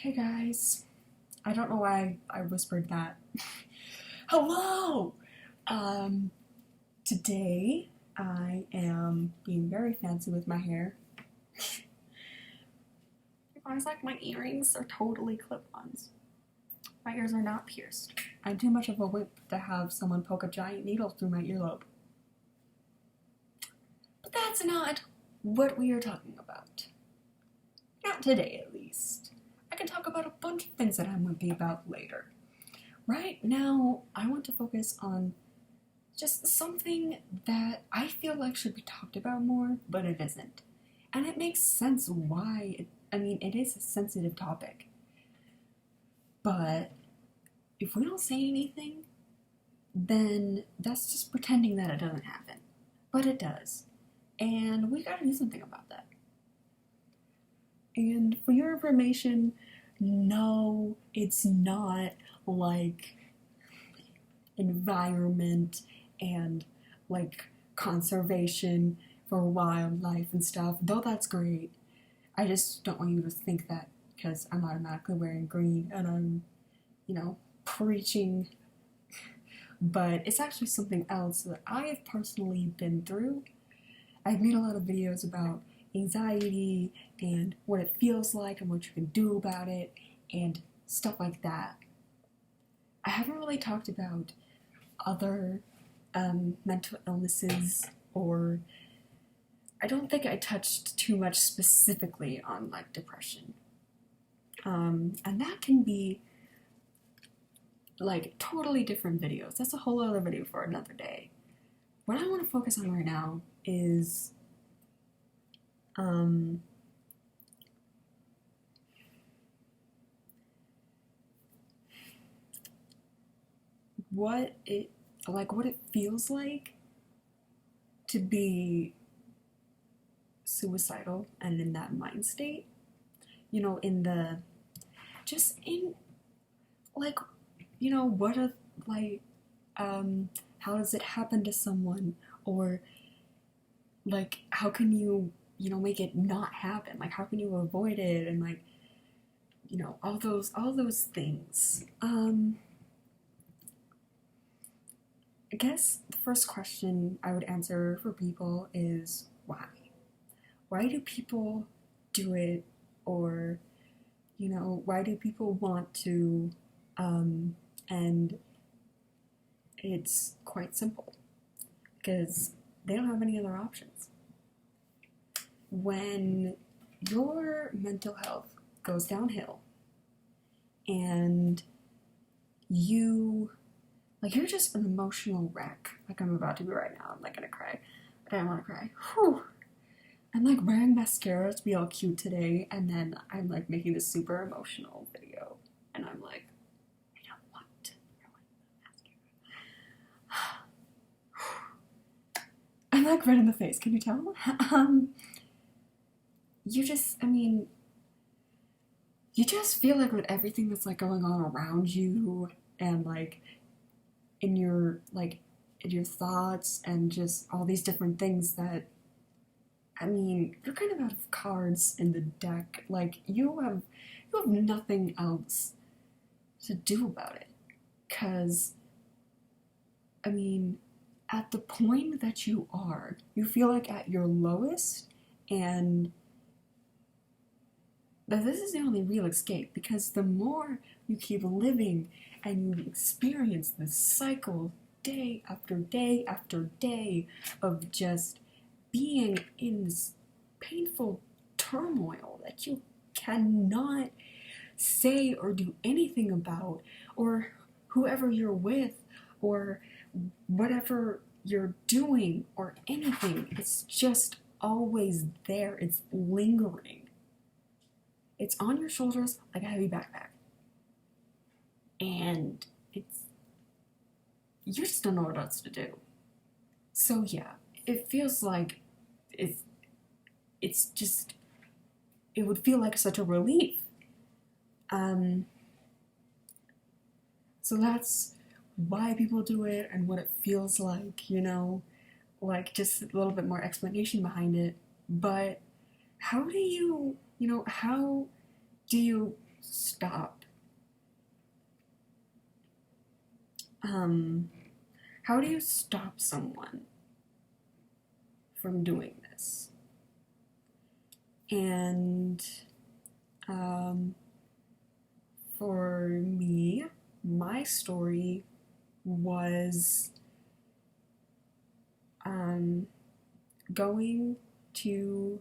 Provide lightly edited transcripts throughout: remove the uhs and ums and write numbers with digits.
Hey guys, I don't know why I whispered that. Hello! Um, Today I am being very fancy with my hair. You guys, like, my earrings are totally clip-ons. My ears are not pierced. I'm too much of a wimp to have someone poke a giant needle through my earlobe. But that's not what we are talking about. Not today, at least. I can talk about a bunch of things that I'm wimpy about later. Right now, I want to focus on just something that I feel like should be talked about more, but it isn't. And it makes sense why. It is a sensitive topic. But if we don't say anything, then that's just pretending that it doesn't happen. But it does. And we gotta do something about that. And for your information, no, it's not like environment and like conservation for wildlife and stuff, though that's great. I just don't want you to think that because I'm automatically wearing green and I'm, preaching. But it's actually something else that I have personally been through. I've made a lot of videos about anxiety and what it feels like and what you can do about it and stuff like that. I haven't really talked about other mental illnesses, or I don't think I touched too much specifically on like depression. And that can be like totally different videos. That's a whole other video for another day. What I want to focus on right now is what it feels like to be suicidal and in that mind state. In the just in like what a like how does it happen to someone, or like how can you make it not happen, like how can you avoid it, and like all those things. I guess the first question I would answer for people is why? Why do people do it? Or, why do people want to? And it's quite simple because they don't have any other options. When your mental health goes downhill and you're just an emotional wreck, like I'm about to be right now. I'm like gonna cry. I don't want to cry. Whew. I'm like wearing mascara to be all cute today, and then I'm like making this super emotional video, and I'm like, I don't want to ruin mascara. I'm like red in the face. Can you tell? You just feel like with everything that's like going on around you, and like in your thoughts, and just all these different things that you're kind of out of cards in the deck. Like you have nothing else to do about it. Cause at the point that you are, you feel like at your lowest, and that this is the only real escape, because the more you keep living and you experience this cycle day after day after day of just being in this painful turmoil that you cannot say or do anything about, or whoever you're with, or whatever you're doing, or anything, it's just always there. It's lingering. It's on your shoulders like a heavy backpack. And you just don't know what else to do. So yeah, it feels like it's just, it would feel like such a relief. So that's why people do it and what it feels like, like just a little bit more explanation behind it. But how do you stop how do you stop someone from doing this? And for me, my story was going to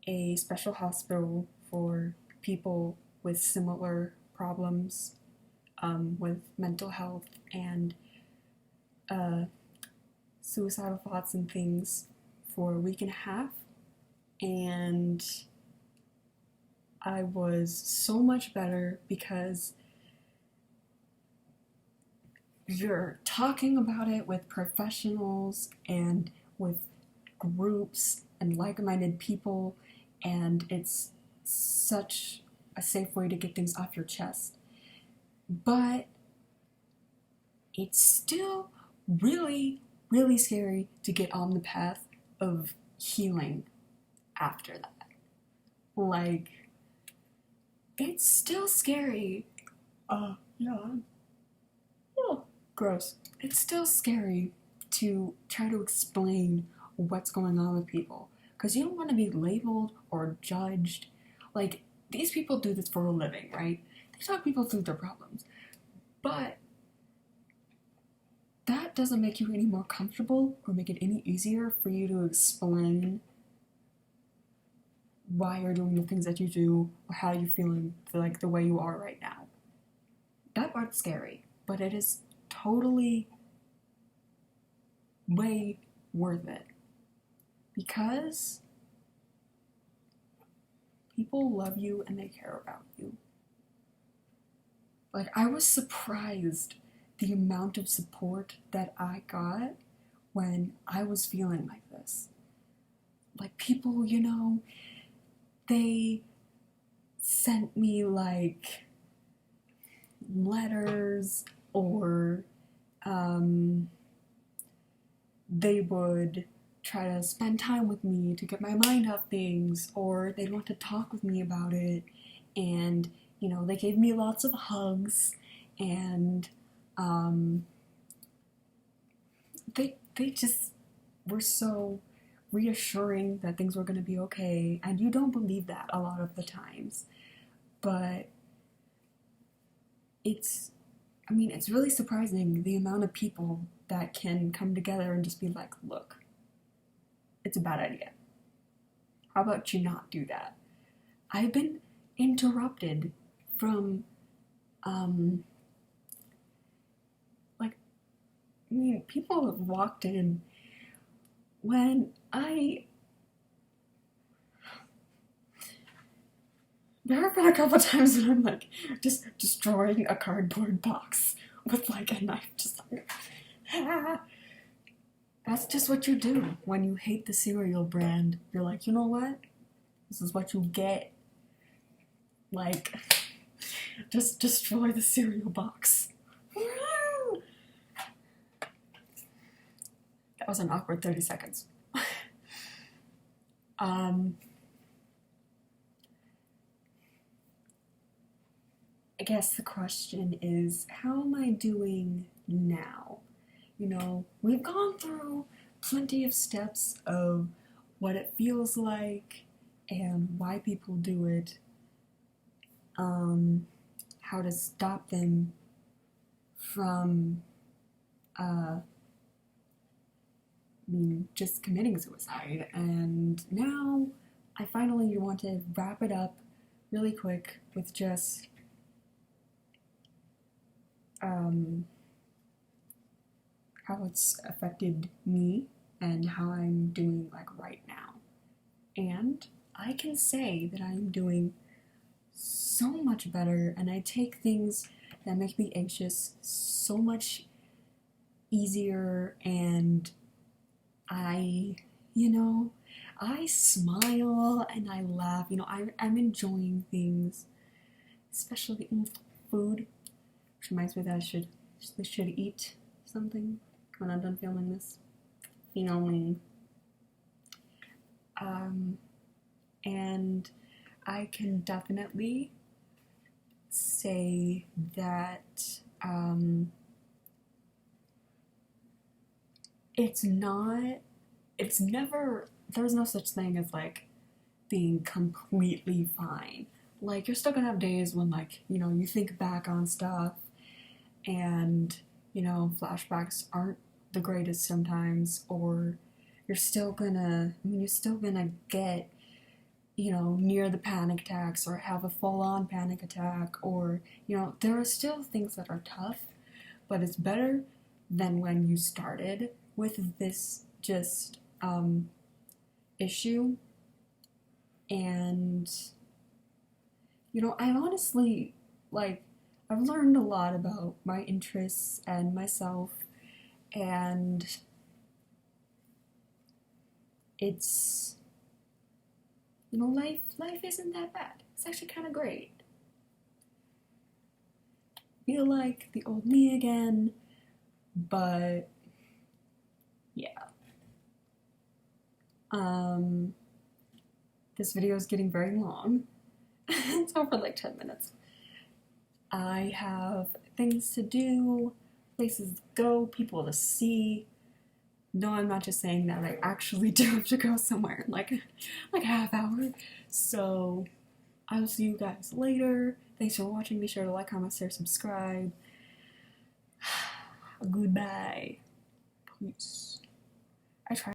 a special hospital for people with similar problems with mental health and suicidal thoughts and things for a week and a half. And I was so much better because you're talking about it with professionals and with groups and like-minded people, and it's such a safe way to get things off your chest. But it's still really, really scary to get on the path of healing after that. Like, it's still scary. Yeah. Oh, gross. It's still scary to try to explain what's going on with people, because you don't want to be labeled or judged. Like, these people do this for a living, right? They talk people through their problems. But that doesn't make you any more comfortable or make it any easier for you to explain why you're doing the things that you do or how you're feeling like the way you are right now. That part's scary, but it is totally way worth it, because people love you and they care about you. Like, I was surprised the amount of support that I got when I was feeling like this. Like, people, you know, they sent me like letters, or they would try to spend time with me to get my mind off things, or they'd want to talk with me about it. And, you know, they gave me lots of hugs, and they just were so reassuring that things were going to be okay. And you don't believe that a lot of the times, but it's really surprising the amount of people that can come together and just be like, look, it's a bad idea. How about you not do that? I've been interrupted from, people have walked in when there have been a couple times when I'm like just destroying a cardboard box with like a knife, just like, ah. That's just what you do when you hate the cereal brand. You're like, you know what? This is what you get. Like, just destroy the cereal box. That was an awkward 30 seconds. I guess the question is, how am I doing now? You know, we've gone through plenty of steps of what it feels like and why people do it, how to stop them from just committing suicide. And now I finally want to wrap it up really quick with just how it's affected me and how I'm doing like right now. And I can say that I'm doing so much better, and I take things that make me anxious so much easier, and I smile and I laugh. I'm enjoying things, especially food, which reminds me that I should eat something when I'm done filming this. And I can definitely say that it's never, there's no such thing as like being completely fine. Like, you're still gonna have days when, like, you think back on stuff and, flashbacks aren't the greatest sometimes, or you're still gonna get, near the panic attacks or have a full on panic attack, or, there are still things that are tough, but it's better than when you started with this just issue. And I honestly, like, I've learned a lot about my interests and myself, and it's, life isn't that bad. It's actually kind of great. Feel like the old me again, but yeah. This video is getting very long. It's over like 10 minutes. I have things to do, places to go, people to see. No, I'm not just saying that. I actually do have to go somewhere in like a half hour. So I will see you guys later. Thanks for watching. Be sure to like, comment, share, subscribe. Goodbye. Peace. I tried.